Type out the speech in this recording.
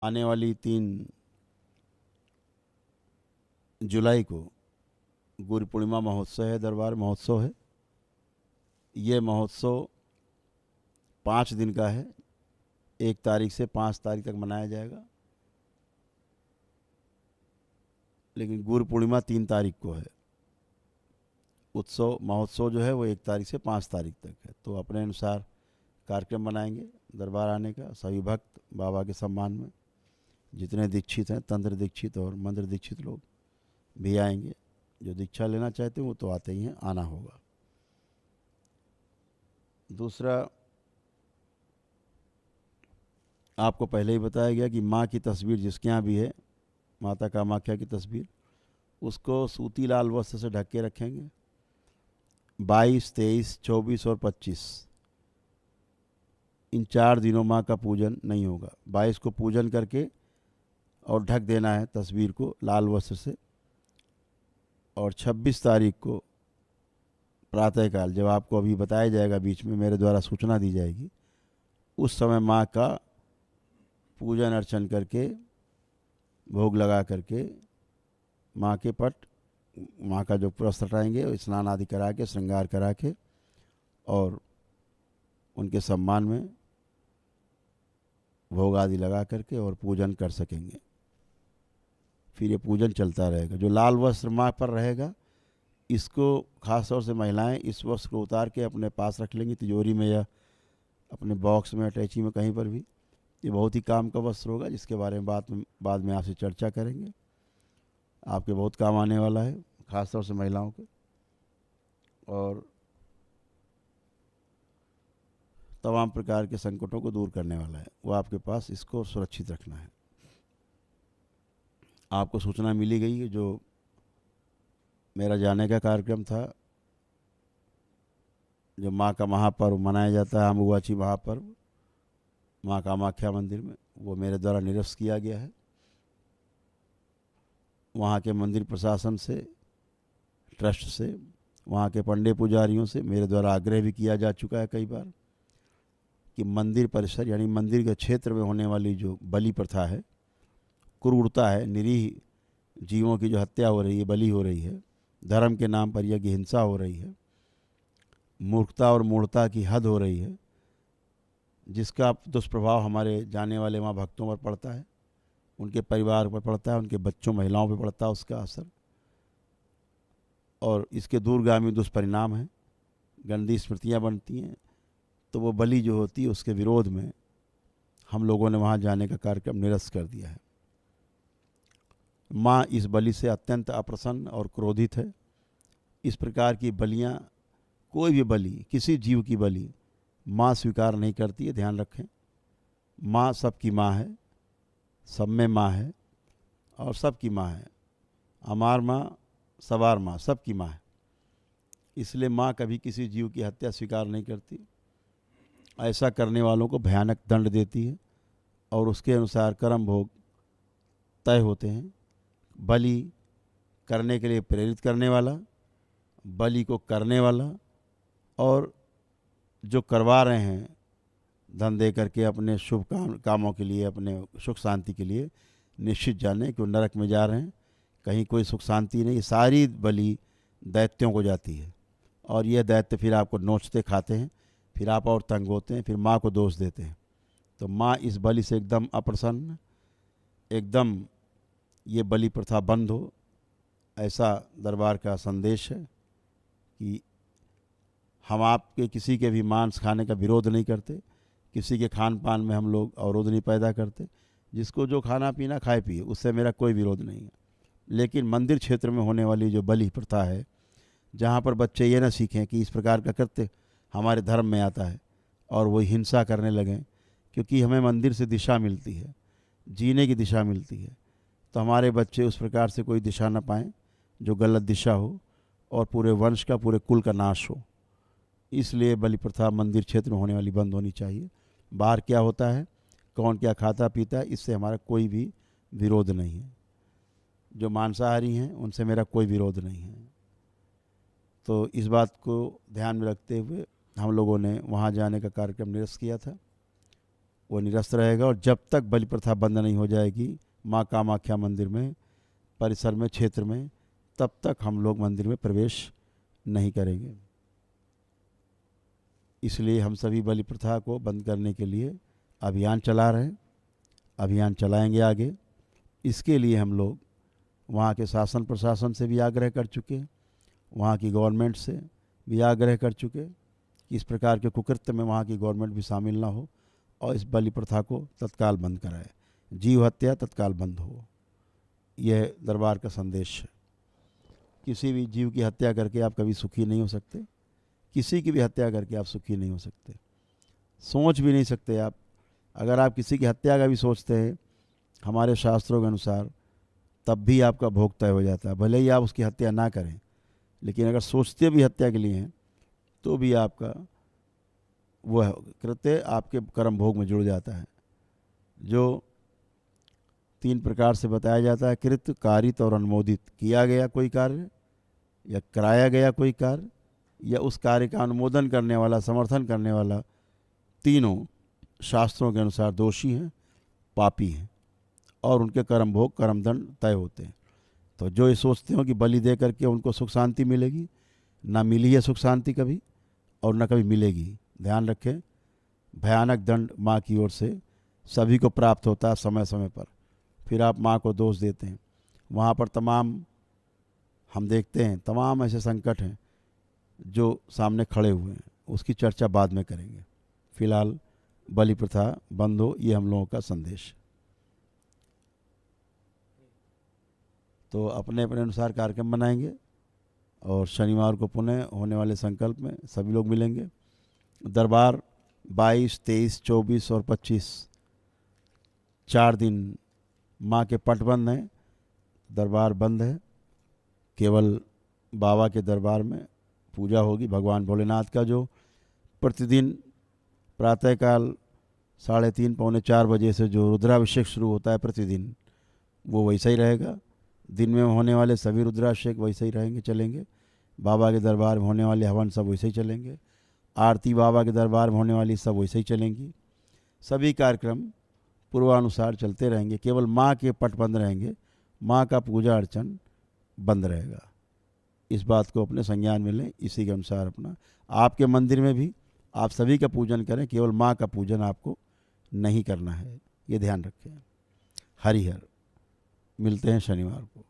आने वाली 3 जुलाई को गुरु पूर्णिमा महोत्सव है, दरबार महोत्सव है। ये महोत्सव 5 दिन का है, 1 तारीख से 5 तारीख तक मनाया जाएगा। लेकिन गुरु पूर्णिमा 3 तारीख को है। उत्सव महोत्सव जो है वो 1 तारीख से 5 तारीख तक है। तो अपने अनुसार कार्यक्रम बनाएंगे दरबार आने का। सभी भक्त बाबा के सम्मान में जितने दीक्षित हैं, तंत्र दीक्षित और मंत्र दीक्षित लोग भी आएंगे। जो दीक्षा लेना चाहते हैं वो तो आते ही हैं, आना होगा। दूसरा, आपको पहले ही बताया गया कि माँ की तस्वीर जिसके यहाँ भी है, माता कामाख्या की तस्वीर, उसको सूती लाल वस्त्र से ढक के रखेंगे। 22, 23, 24 और 25 इन 4 दिनों माँ का पूजन नहीं होगा। 22 को पूजन करके और ढक देना है तस्वीर को लाल वस्त्र से। और 26 तारीख को प्रातःकाल, जब आपको अभी बताया जाएगा, बीच में मेरे द्वारा सूचना दी जाएगी, उस समय माँ का पूजन अर्चन करके, भोग लगा करके, माँ के पट, माँ का जो वस्त्र हटाएंगे, स्नान आदि करा के, श्रृंगार करा के, और उनके सम्मान में भोग आदि लगा करके और पूजन कर सकेंगे। फिर ये पूजन चलता रहेगा। जो लाल वस्त्र माँ पर रहेगा, इसको खास तौर से महिलाएं इस वस्त्र को उतार के अपने पास रख लेंगी, तिजोरी में या अपने बॉक्स में, अटैची में, कहीं पर भी। ये बहुत ही काम का वस्त्र होगा, जिसके बारे में बाद में आपसे चर्चा करेंगे। आपके बहुत काम आने वाला है, खास तौर से महिलाओं के। और तमाम प्रकार के संकटों को दूर करने वाला है वो आपके पास। इसको सुरक्षित रखना है। आपको सूचना मिली गई है। जो मेरा जाने का कार्यक्रम था, जो माँ का महापर्व मनाया जाता है, अम्बुबाची महापर्व, माँ कामाख्या मंदिर में, वो मेरे द्वारा निरस्त किया गया है। वहाँ के मंदिर प्रशासन से, ट्रस्ट से, वहाँ के पंडे पुजारियों से मेरे द्वारा आग्रह भी किया जा चुका है कई बार कि मंदिर परिसर यानी मंदिर के क्षेत्र में होने वाली जो बलि प्रथा है, क्रूरता है, निरीह जीवों की जो हत्या हो रही है, बलि हो रही है, धर्म के नाम पर यह हिंसा हो रही है, मूर्खता और मूढ़ता की हद हो रही है, जिसका दुष्प्रभाव हमारे जाने वाले वहाँ भक्तों पर पड़ता है, उनके परिवार पर पड़ता है, उनके बच्चों महिलाओं पर पड़ता है उसका असर। और इसके दूरगामी दुष्परिणाम हैं, गंदी स्मृतियाँ बनती हैं। तो वो बलि जो होती है, उसके विरोध में हम लोगों ने वहाँ जाने का कार्यक्रम निरस्त कर दिया है। माँ इस बलि से अत्यंत अप्रसन्न और क्रोधित है। इस प्रकार की बलियाँ, कोई भी बलि, किसी जीव की बलि माँ स्वीकार नहीं करती है, ध्यान रखें। माँ सबकी माँ है, सब में माँ है और सबकी माँ है। हमार माँ, सवार माँ, सबकी माँ है। इसलिए माँ कभी किसी जीव की हत्या स्वीकार नहीं करती। ऐसा करने वालों को भयानक दंड देती है और उसके अनुसार कर्म भोग तय होते हैं। बलि करने के लिए प्रेरित करने वाला, बलि को करने वाला, और जो करवा रहे हैं धन दे करके अपने शुभ कामों के लिए, अपने सुख शांति के लिए, निश्चित जाने कि वो नरक में जा रहे हैं। कहीं कोई सुख शांति नहीं। सारी बलि दैत्यों को जाती है और ये दैत्य फिर आपको नोचते खाते हैं, फिर आप और तंग होते हैं, फिर माँ को दोष देते हैं। तो माँ इस बलि से एकदम अप्रसन्न, एकदम ये बलि प्रथा बंद हो, ऐसा दरबार का संदेश है कि हम आपके किसी के भी मांस खाने का विरोध नहीं करते, किसी के खान पान में हम लोग अवरोध नहीं पैदा करते। जिसको जो खाना पीना खाए पिए, उससे मेरा कोई विरोध नहीं है। लेकिन मंदिर क्षेत्र में होने वाली जो बलि प्रथा है, जहाँ पर बच्चे ये ना सीखें कि इस प्रकार का कृत्य हमारे धर्म में आता है और वो हिंसा करने लगें, क्योंकि हमें मंदिर से दिशा मिलती है, जीने की दिशा मिलती है। तो हमारे बच्चे उस प्रकार से कोई दिशा ना पाएँ जो गलत दिशा हो और पूरे वंश का, पूरे कुल का नाश हो। इसलिए बलि प्रथा मंदिर क्षेत्र में होने वाली बंद होनी चाहिए। बाहर क्या होता है, कौन क्या खाता पीता है, इससे हमारा कोई भी विरोध नहीं है। जो मांसाहारी हैं उनसे मेरा कोई विरोध नहीं है। तो इस बात को ध्यान में रखते हुए हम लोगों ने वहाँ जाने का कार्यक्रम निरस्त किया था। वो निरस्त रहेगा। और जब तक बलि प्रथा बंद नहीं हो जाएगी माँ कामाख्या मंदिर में, परिसर में, क्षेत्र में, तब तक हम लोग मंदिर में प्रवेश नहीं करेंगे। इसलिए हम सभी बलि प्रथा को बंद करने के लिए अभियान चला रहे हैं, अभियान चलाएंगे आगे। इसके लिए हम लोग वहाँ के शासन प्रशासन से भी आग्रह कर चुके, वहाँ की गवर्नमेंट से भी आग्रह कर चुके कि इस प्रकार के कुकृत्य में वहाँ की गवर्नमेंट भी शामिल ना हो और इस बलि प्रथा को तत्काल बंद कराए, जीव हत्या तत्काल बंद हो। यह दरबार का संदेश है। किसी भी जीव की हत्या करके आप कभी सुखी नहीं हो सकते, किसी की भी हत्या करके आप सुखी नहीं हो सकते, सोच भी नहीं सकते आप। अगर आप किसी की हत्या का भी सोचते हैं हमारे शास्त्रों के अनुसार, तब भी आपका भोग तय हो जाता है। भले ही आप उसकी हत्या ना करें, लेकिन अगर सोचते भी हत्या के लिए हैं तो भी आपका वह कृत्य आपके कर्म भोग में जुड़ जाता है। जो 3 प्रकार से बताया जाता है, कृत, कारित और अनुमोदित। किया गया कोई कार्य या कराया गया कोई कार्य या उस कार्य का अनुमोदन करने वाला, समर्थन करने वाला, तीनों शास्त्रों के अनुसार दोषी हैं, पापी हैं और उनके कर्म भोग, कर्म दंड तय होते हैं। तो जो ये सोचते हो कि बलि दे करके उनको सुख शांति मिलेगी, ना मिली है सुख शांति कभी और ना कभी मिलेगी। ध्यान रखें, भयानक दंड माँ की ओर से सभी को प्राप्त होता है समय समय पर। फिर आप माँ को दोष देते हैं। वहाँ पर तमाम हम देखते हैं तमाम ऐसे संकट हैं जो सामने खड़े हुए हैं, उसकी चर्चा बाद में करेंगे। फिलहाल बलि प्रथा बंद हो, ये हम लोगों का संदेश है। तो अपने अपने अनुसार कार्यक्रम बनाएंगे और शनिवार को पुनः होने वाले संकल्प में सभी लोग मिलेंगे। दरबार 22, 23, 24 और 25 4 दिन माँ के पट बंद हैं, दरबार बंद है। केवल बाबा के दरबार में पूजा होगी भगवान भोलेनाथ का, जो प्रतिदिन प्रातःकाल 3:30 पौने 4 बजे से जो रुद्राभिषेक शुरू होता है प्रतिदिन, वो वैसा ही रहेगा। दिन में होने वाले सभी रुद्राभिषेक वैसे ही रहेंगे, चलेंगे। बाबा के दरबार में होने वाले हवन सब वैसे ही चलेंगे। आरती बाबा के दरबार में होने वाली सब वैसे ही चलेंगी। सभी कार्यक्रम पूर्वानुसार चलते रहेंगे। केवल माँ के पट बंद रहेंगे, माँ का पूजा अर्चन बंद रहेगा। इस बात को अपने संज्ञान में लें। इसी के अनुसार अपना आपके मंदिर में भी आप सभी का पूजन करें, केवल माँ का पूजन आपको नहीं करना है, ये ध्यान रखें। हरिहर। मिलते हैं शनिवार को।